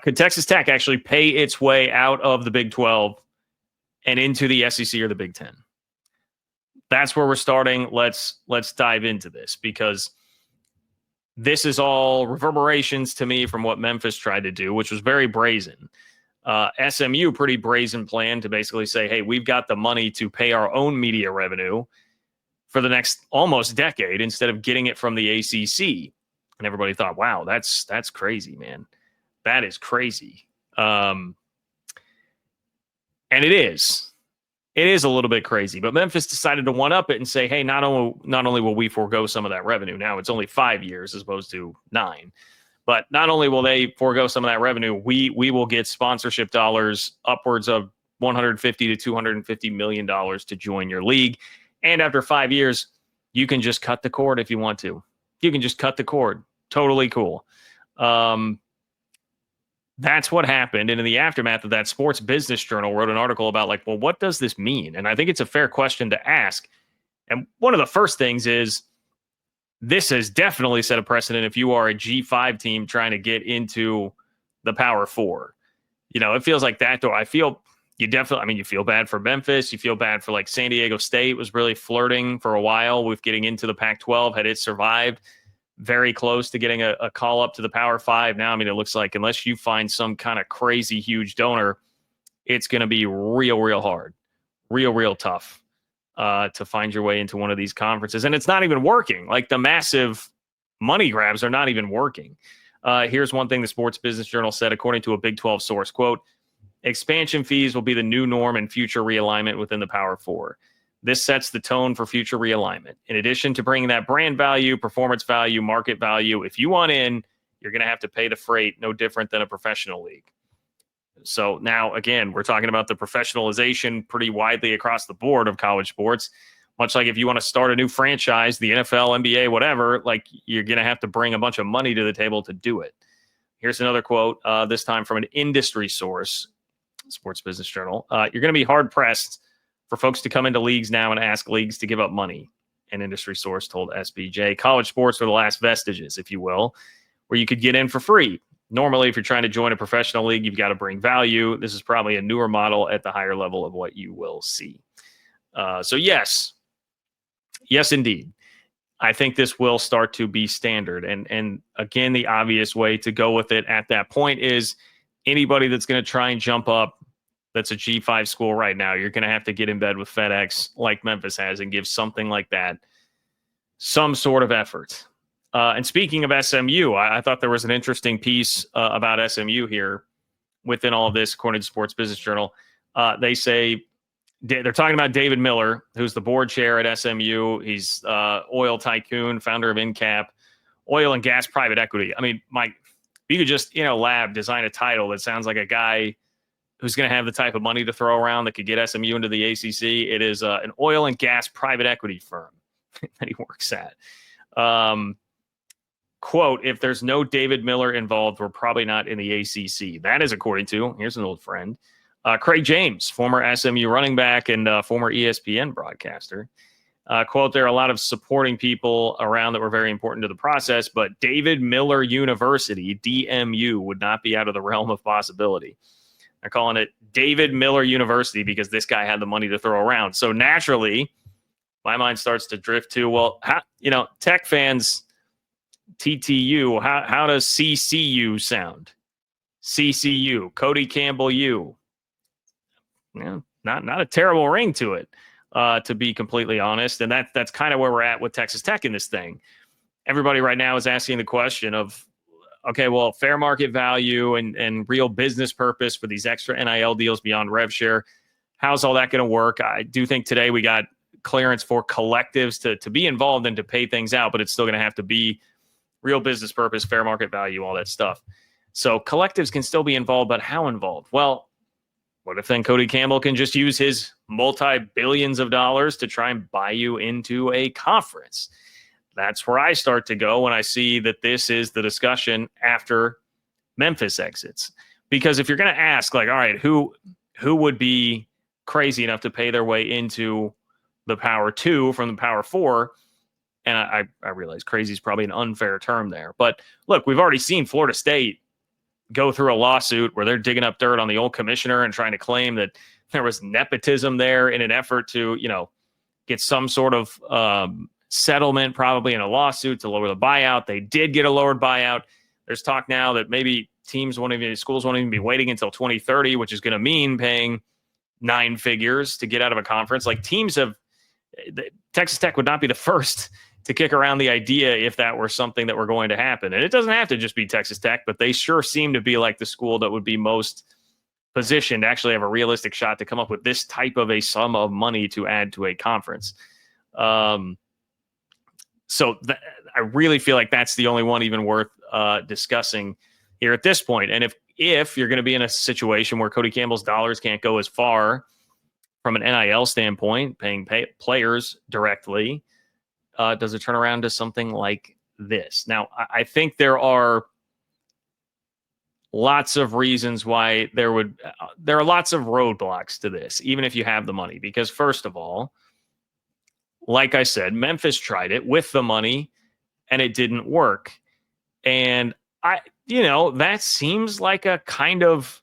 Could Texas Tech actually pay its way out of the Big 12 and into the SEC or the Big 10? That's where we're starting. Let's dive into this, because this is all reverberations to me from what Memphis tried to do, which was very brazen. SMU, pretty brazen plan to basically say, hey, we've got the money to pay our own media revenue for the next almost decade instead of getting it from the ACC. And everybody thought, wow, that's crazy, man. That is crazy. And it is. It is a little bit crazy, but Memphis decided to one-up it and say, hey, not only will we forego some of that revenue, now it's only 5 years as opposed to 9, but not only will they forego some of that revenue, we will get sponsorship dollars upwards of $150 to $250 million to join your league. And after 5 years, you can just cut the cord if you want to. You can just cut the cord. Totally cool. That's what happened. And in the aftermath of that, Sports Business Journal wrote an article about, like, well, what does this mean? And I think it's a fair question to ask. And one of the first things is this has definitely set a precedent if you are a G5 team trying to get into the Power Four. You know, it feels like that, though. I feel you feel bad for Memphis. You feel bad for, like, San Diego State was really flirting for a while with getting into the Pac-12. Had it survived, very close to getting a call up to the Power 5. Now, I mean, it looks like unless you find some kind of crazy huge donor, it's going to be real hard, real tough to find your way into one of these conferences. And it's not even working. Like, the massive money grabs are not even working. Here's one thing the Sports Business Journal said, according to a Big 12 source, quote, expansion fees will be the new norm in future realignment within the Power 4. This sets the tone for future realignment. In addition to bringing that brand value, performance value, market value, if you want in, you're going to have to pay the freight, no different than a professional league. So now, again, we're talking about the professionalization pretty widely across the board of college sports. Much like if you want to start a new franchise, the NFL, NBA, whatever, like, you're going to have to bring a bunch of money to the table to do it. Here's another quote, this time from an industry source, Sports Business Journal. You're going to be hard-pressed for folks to come into leagues now and ask leagues to give up money, an industry source told SBJ. College sports are the last vestiges, if you will, where you could get in for free. Normally, if you're trying to join a professional league, you've got to bring value. This is probably a newer model at the higher level of what you will see. So yes, indeed. I think this will start to be standard. And again, the obvious way to go with it at that point is anybody that's going to try and jump up that's a G5 school right now, you're going to have to get in bed with FedEx like Memphis has and give something like that some sort of effort. And speaking of SMU, I thought there was an interesting piece about SMU here within all of this, according to Sports Business Journal. They say they're talking about David Miller, who's the board chair at SMU. He's oil tycoon, founder of InCap, oil and gas private equity. I mean, Mike, you could just, Lab design a title that sounds like a guy who's going to have the type of money to throw around that could get SMU into the ACC. It is an oil and gas private equity firm that he works at. Quote, if there's no David Miller involved, we're probably not in the ACC. That is according to, here's an old friend, Craig James, former SMU running back and former ESPN broadcaster. Quote, there are a lot of supporting people around that were very important to the process, but David Miller University, DMU, would not be out of the realm of possibility. They're calling it David Miller University because this guy had the money to throw around. So naturally, my mind starts to drift to, well, Tech fans, TTU, how does CCU sound? CCU, Cody Campbell U. Not a terrible ring to it, to be completely honest. And that's kind of where we're at with Texas Tech in this thing. Everybody right now is asking the question of, okay, well, fair market value and real business purpose for these extra NIL deals beyond rev share. How's all that going to work? I do think today we got clearance for collectives to be involved and to pay things out, but it's still going to have to be real business purpose, fair market value, all that stuff. So collectives can still be involved, but how involved? Well, what if then Cody Campbell can just use his multi-billions of dollars to try and buy you into a conference? That's where I start to go when I see that this is the discussion after Memphis exits. Because if you're going to ask, like, all right, who would be crazy enough to pay their way into the Power 2 from the Power 4? And I realize crazy is probably an unfair term there. But look, we've already seen Florida State go through a lawsuit where they're digging up dirt on the old commissioner and trying to claim that there was nepotism there in an effort to, get some sort of settlement, probably in a lawsuit to lower the buyout. They did get a lowered buyout. There's talk now that maybe schools won't even be waiting until 2030, which is going to mean paying 9 figures to get out of a conference. Like Texas Tech would not be the first to kick around the idea if that were something that were going to happen. And it doesn't have to just be Texas Tech, but they sure seem to be like the school that would be most positioned to actually have a realistic shot to come up with this type of a sum of money to add to a conference. I really feel like that's the only one even worth discussing here at this point. And if you're going to be in a situation where Cody Campbell's dollars can't go as far from an NIL standpoint, paying players directly, does it turn around to something like this? Now, I think there are lots of reasons why there are lots of roadblocks to this, even if you have the money. Because first of all, like I said, Memphis tried it with the money and it didn't work. And that seems like a kind of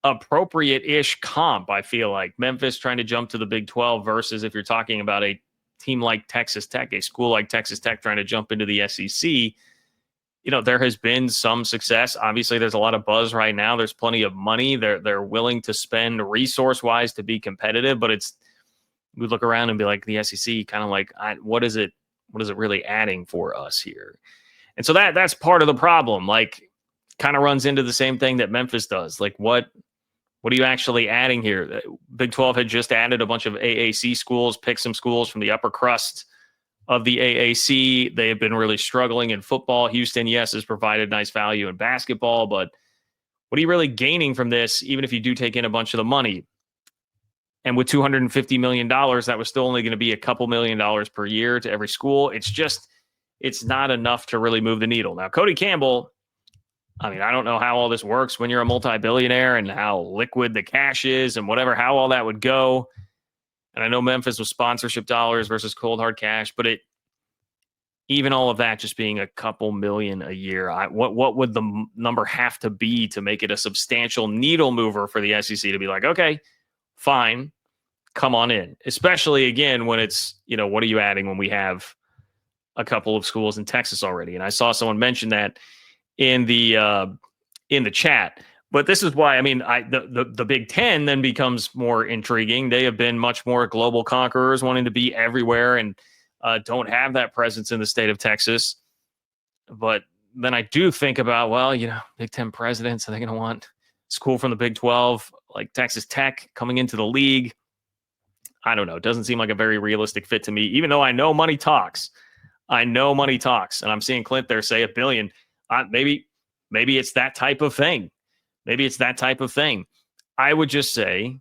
appropriate-ish comp. I feel like Memphis trying to jump to the Big 12 versus if you're talking about a team like Texas Tech, a school like Texas Tech trying to jump into the SEC. There has been some success. Obviously, there's a lot of buzz right now. There's plenty of money. They're willing to spend resource-wise to be competitive, but we look around and be like, the SEC kind of like, what is it really adding for us here? And so that's part of the problem. Like, kind of runs into the same thing that Memphis does. Like, what are you actually adding here? Big 12 had just added a bunch of AAC schools, picked some schools from the upper crust of the AAC. They have been really struggling in football. Houston, yes, has provided nice value in basketball, but what are you really gaining from this, even if you do take in a bunch of the money? And with $250 million, that was still only going to be a couple $1 million per year to every school. It's not enough to really move the needle. Now, Cody Campbell, I don't know how all this works when you're a multi-billionaire and how liquid the cash is and how all that would go. And I know Memphis was sponsorship dollars versus cold hard cash, but even all of that just being a couple million a year, what would the number have to be to make it a substantial needle mover for the SEC to be like, okay, fine, come on in? Especially, again, when it's, what are you adding when we have a couple of schools in Texas already? And I saw someone mention that in the chat. But this is why, the Big Ten then becomes more intriguing. They have been much more global conquerors, wanting to be everywhere and don't have that presence in the state of Texas. But then I do think about, Big Ten presidents, are they going to want school from the Big 12, like Texas Tech, coming into the league? I don't know. It doesn't seem like a very realistic fit to me, even though I know money talks. And I'm seeing Clint there say $1 billion. Maybe it's that type of thing. I would just say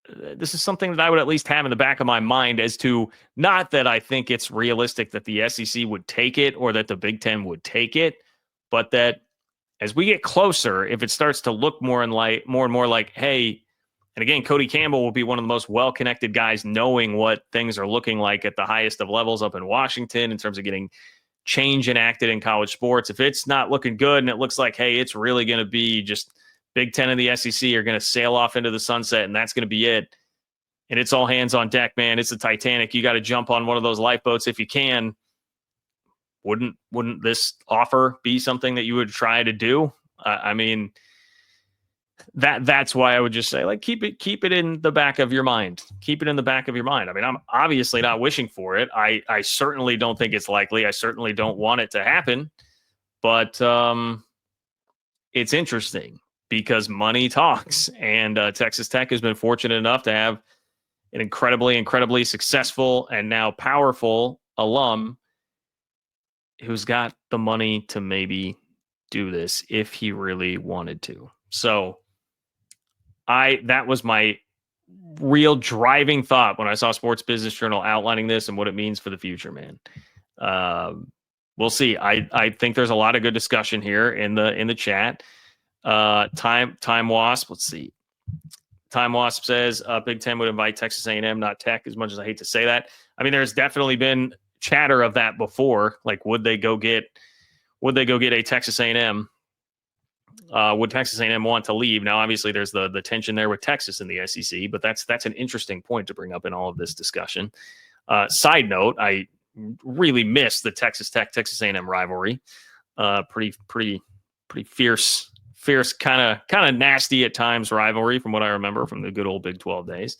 this is something that I would at least have in the back of my mind as to, not that I think it's realistic that the SEC would take it or that the Big Ten would take it, but that as we get closer, if it starts to look more and more like, hey, and again, Cody Campbell will be one of the most well-connected guys knowing what things are looking like at the highest of levels up in Washington in terms of getting change enacted in college sports. If it's not looking good and it looks like, hey, it's really going to be just Big Ten and the SEC are going to sail off into the sunset and that's going to be it, and it's all hands on deck, man, it's the Titanic, you got to jump on one of those lifeboats if you can. Wouldn't this offer be something that you would try to do? That's why I would just say, like, keep it in the back of your mind. I'm obviously not wishing for it. I certainly don't think it's likely. I certainly don't want it to happen. But it's interesting because money talks. And Texas Tech has been fortunate enough to have an incredibly successful and now powerful alum who's got the money to maybe do this if he really wanted to. So that was my real driving thought when I saw Sports Business Journal outlining this and what it means for the future, man. We'll see. I think there's a lot of good discussion here in the chat. Time Wasp. Let's see. Time Wasp says Big Ten would invite Texas A&M, not Tech. As much as I hate to say that, there's definitely been chatter of that before. Like, would they go get would they go get a Texas A&M? Would Texas A&M want to leave? Now, obviously, there's the tension there with Texas in the SEC, but that's an interesting point to bring up in all of this discussion. Side note, I really miss the Texas Tech Texas A&M rivalry. Pretty fierce, kind of nasty at times rivalry from what I remember from the good old Big 12 days.